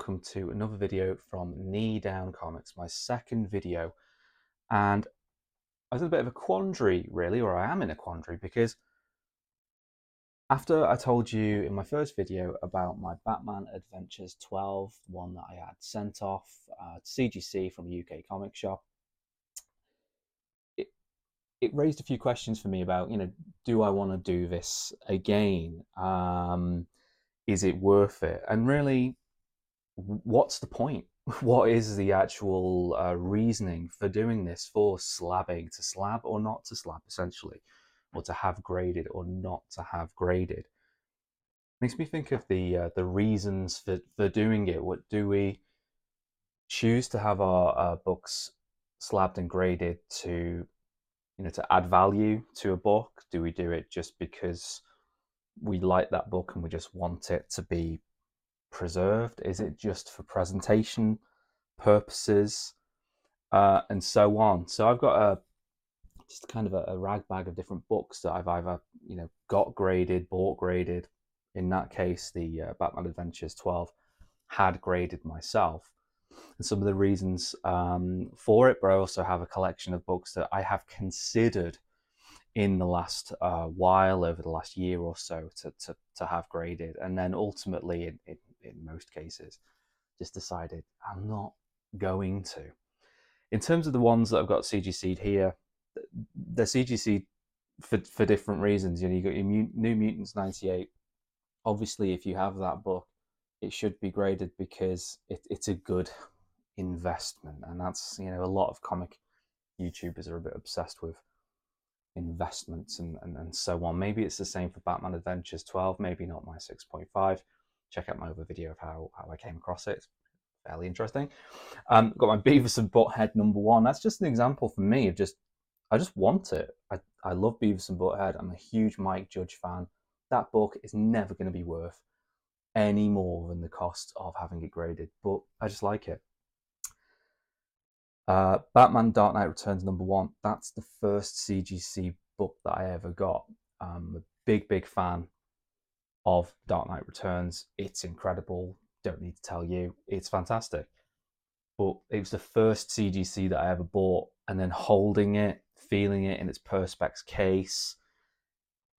welcome to another video from Knee Down Comics, my second video. And I was in a bit of a quandary, really, or I am in a quandary, because after I told you in my first video about my Batman Adventures 12, one that I had sent off to CGC from a UK comic shop, it raised a few questions for me about, do I want to do this again? Is it worth it? And really, what's the point? What is the actual reasoning for doing this, for slabbing, to slab or not to slab, essentially, or to have graded or not to have graded? Makes me think of the reasons for doing it. What do we choose to have our books slabbed and graded to, to add value to a book? Do we do it just because we like that book and we just want it to be preserved? Is it just for presentation purposes, and so on? So I've got just kind of a rag bag of different books that I've either got graded, bought graded. In that case, the Batman Adventures 12 had graded myself, and some of the reasons for it. But I also have a collection of books that I have considered in the last while, over the last year or so, to have graded, and then ultimately, in most cases, just decided I'm not going to. In terms of the ones that I've got CGC'd here, they're CGC'd for different reasons. You got your New Mutants 98. Obviously, if you have that book, it should be graded because it's a good investment, and that's a lot of comic YouTubers are a bit obsessed with investments and so on. Maybe it's the same for Batman Adventures 12, maybe not my 6.5. Check out my other video of how I came across it. It's fairly interesting. Got my Beavis and Butthead #1. That's just an example for me of I just want it. I love Beavis and Butthead. I'm a huge Mike Judge fan. That book is never going to be worth any more than the cost of having it graded, but I just like it. Batman Dark Knight Returns #1. That's the first CGC book that I ever got. I'm a big fan of Dark Knight Returns. It's incredible. Don't need to tell you. It's fantastic. But it was the first CGC that I ever bought, and then holding it, feeling it in its Perspex case,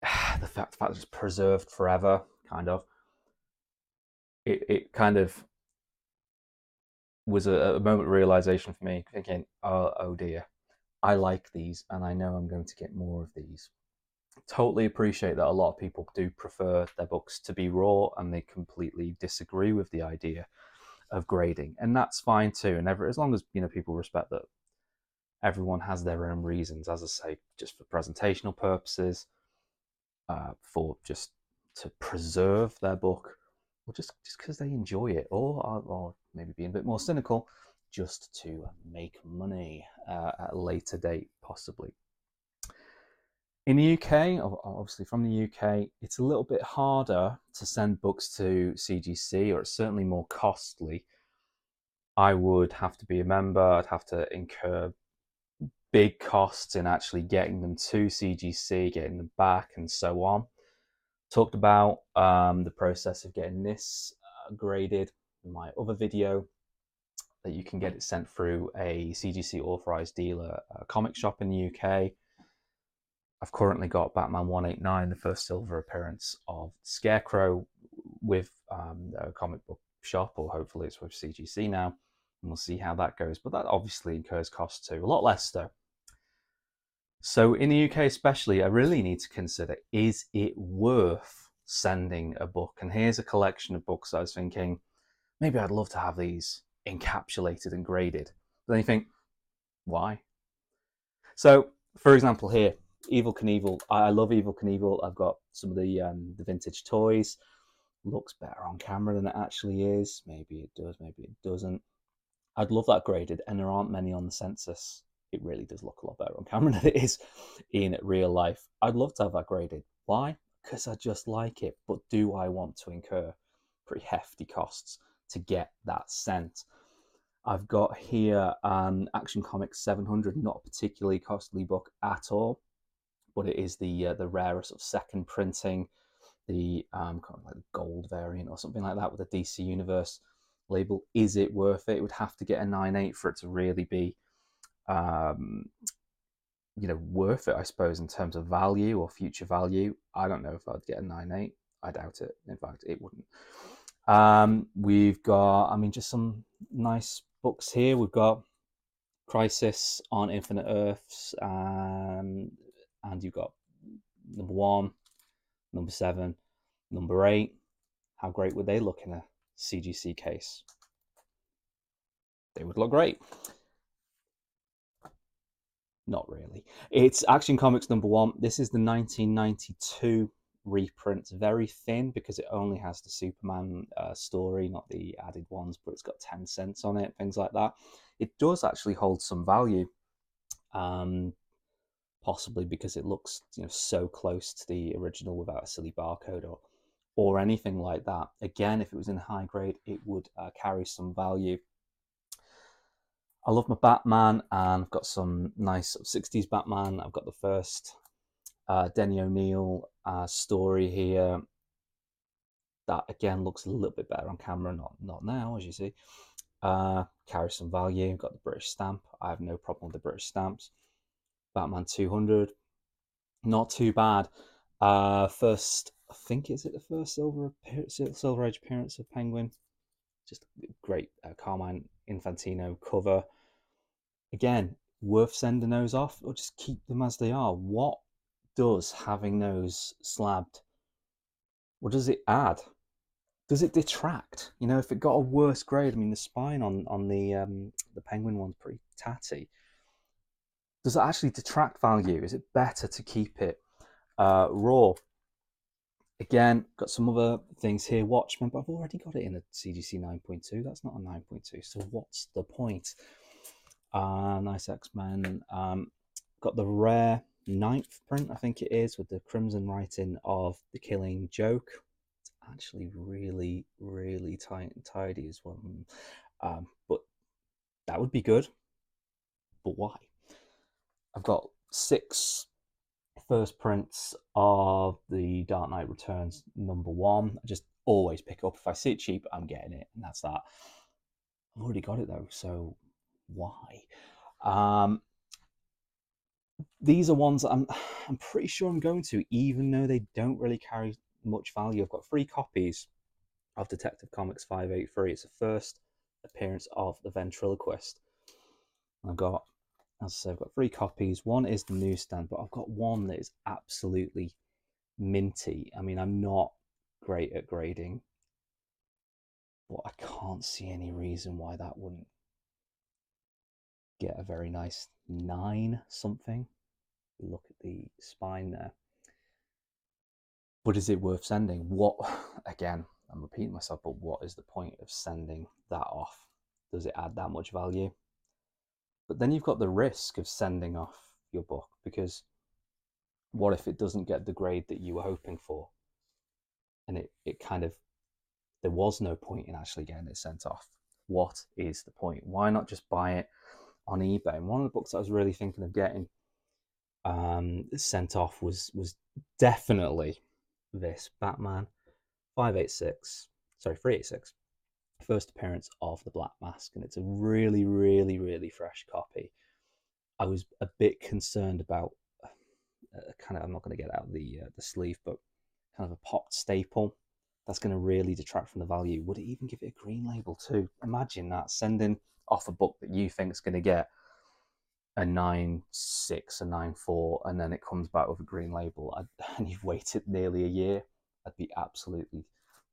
the fact that it's preserved forever, kind of. It kind of was a moment of realization for me, thinking, oh dear, I like these, and I know I'm going to get more of these. Totally appreciate that a lot of people do prefer their books to be raw, and they completely disagree with the idea of grading, and that's fine too. And as long as people respect that everyone has their own reasons, as I say, just for presentational purposes, for just to preserve their book, or just because they enjoy it, or maybe being a bit more cynical, just to make money at a later date, possibly. In the UK, obviously from the UK, it's a little bit harder to send books to CGC, or it's certainly more costly. I would have to be a member. I'd have to incur big costs in actually getting them to CGC, getting them back, and so on. Talked about the process of getting this graded in my other video, that you can get it sent through a CGC authorized dealer comic shop in the UK. I've currently got Batman 189, the first silver appearance of Scarecrow, with a comic book shop, or hopefully it's with CGC now, and we'll see how that goes. But that obviously incurs costs too, a lot less though. So in the UK especially, I really need to consider, is it worth sending a book? And here's a collection of books I was thinking, maybe I'd love to have these encapsulated and graded. But then you think, why? So, for example, here, Evel Knievel. I love Evel Knievel. I've got some of the vintage toys. Looks better on camera than it actually is. Maybe it does, maybe it doesn't. I'd love that graded, and there aren't many on the census. It really does look a lot better on camera than it is in real life. I'd love to have that graded. Why? Because I just like it. But do I want to incur pretty hefty costs to get that sent? I've got here Action Comics 700, not a particularly costly book at all, but it is the rarest of second printing, the kind of like the gold variant or something like that, with the DC Universe label. Is it worth it? It would have to get a 9.8 for it to really be worth it, I suppose, in terms of value or future value. I don't know if I'd get a 9.8. I doubt it. In fact, it wouldn't. We've got, just some nice books here. We've got Crisis on Infinite Earths, and you've got number 1, number 7, number 8. How great would they look in a CGC case? They would look great. Not really. It's Action Comics number 1. This is the 1992 reprint. It's very thin because it only has the Superman story, not the added ones, but it's got 10 cents on it, things like that. It does actually hold some value, possibly because it looks so close to the original without a silly barcode or anything like that. Again, if it was in high grade, it would carry some value. I love my Batman, and I've got some nice 60s Batman. I've got the first Denny O'Neil story here. That again looks a little bit better on camera, not now, as you see. Carries some value. Got the British stamp. I have no problem with the British stamps. Batman 200, not too bad. First, I think, is it the first Silver Age appearance of Penguin? Just great Carmine Infantino cover. Again, worth sending those off or just keep them as they are. What does having those slabbed, what does it add? Does it detract? If it got a worse grade, the spine on the Penguin one's pretty tatty. Does it actually detract value? Is it better to keep it raw? Again, got some other things here. Watchmen, but I've already got it in a CGC 9.2. That's not a 9.2, so what's the point? Nice X-Men. Got the rare 9th print, I think it is, with the crimson writing of The Killing Joke. It's actually really, really tight and tidy as well. But that would be good. But why? I've got 6 first prints of the Dark Knight Returns number 1. I just always pick up. If I see it cheap, I'm getting it, and that's that. I've already got it though, so why? These are ones I'm pretty sure I'm going to, even though they don't really carry much value. I've got 3 copies of Detective Comics 583. It's the first appearance of the ventriloquist. I've got, as I said, I've got 3 copies. One is the newsstand, but I've got one that is absolutely minty. I'm not great at grading, but I can't see any reason why that wouldn't get a very nice 9 something. Look at the spine there. But is it worth sending? What, again, I'm repeating myself, but what is the point of sending that off? Does it add that much value? But then you've got the risk of sending off your book, because what if it doesn't get the grade that you were hoping for? And it kind of, there was no point in actually getting it sent off. What is the point? Why not just buy it on eBay? And one of the books I was really thinking of getting sent off was definitely this Batman 386, first appearance of the Black Mask, and it's a really, really, really fresh copy. I was a bit concerned about I'm not going to get out the sleeve, but kind of a popped staple. That's going to really detract from the value. Would it even give it a green label too? Imagine that, sending off a book that you think is going to get a 9.6, a 9.4, and then it comes back with a green label, and you've waited nearly a year. I'd be absolutely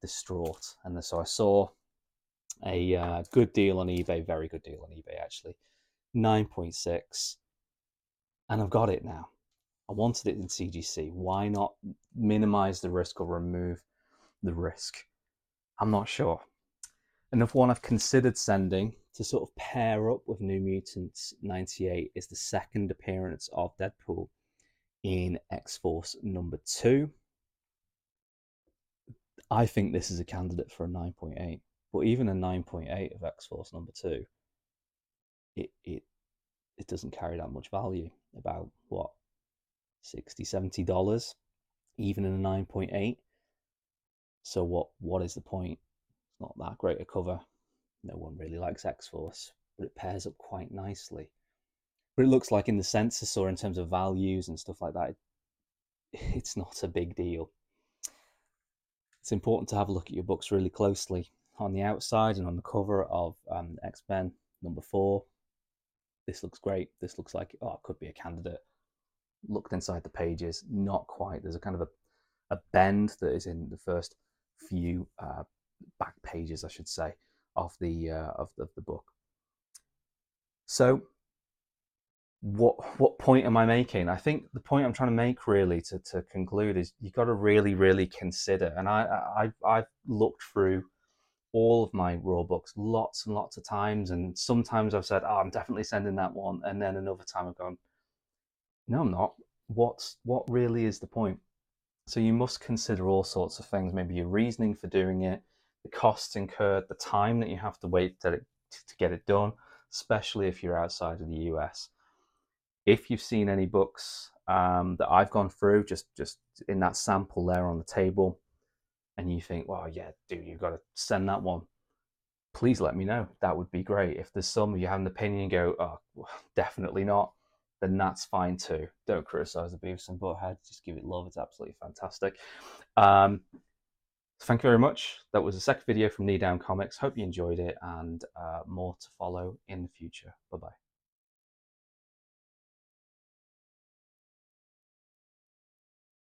distraught. And so I saw a good deal on eBay, very good deal on eBay actually, 9.6, and I've got it now. I wanted it in CGC. Why not minimize the risk or remove the risk? I'm not sure. Another one I've considered sending to sort of pair up with New Mutants 98 is the second appearance of Deadpool in X-Force number 2. I think this is a candidate for a 9.8, but even a 9.8 of X-Force number 2, it doesn't carry that much value. About what, $60-$70, even in a 9.8. So what is the point? It's not that great a cover. No one really likes X-Force, but it pairs up quite nicely. But it looks like in the census or in terms of values and stuff like that, it's not a big deal. It's important to have a look at your books really closely. On the outside and on the cover of X-Men #4, this looks great. This looks like, oh, it could be a candidate. Looked inside the pages, not quite. There's a kind of a bend that is in the first few back pages, I should say, of the book. So what point am I making? I think the point I'm trying to make really to conclude is you've got to really consider. And I've looked through all of my raw books lots and lots of times, and sometimes I've said, oh, I'm definitely sending that one, and then another time I've gone, no, I'm not. What really is the point? So you must consider all sorts of things, maybe your reasoning for doing it, the costs incurred, the time that you have to wait to get it done, especially if you're outside of the US. If you've seen any books that I've gone through, just in that sample there on the table, and you think, well, yeah, dude, you've got to send that one, please let me know. That would be great. If there's some of you have an opinion and go, oh, well, definitely not, then that's fine too. Don't criticize the Beavis and Butthead. Just give it love. It's absolutely fantastic. Thank you very much. That was the second video from Knee Down Comics. Hope you enjoyed it, and more to follow in the future. Bye bye.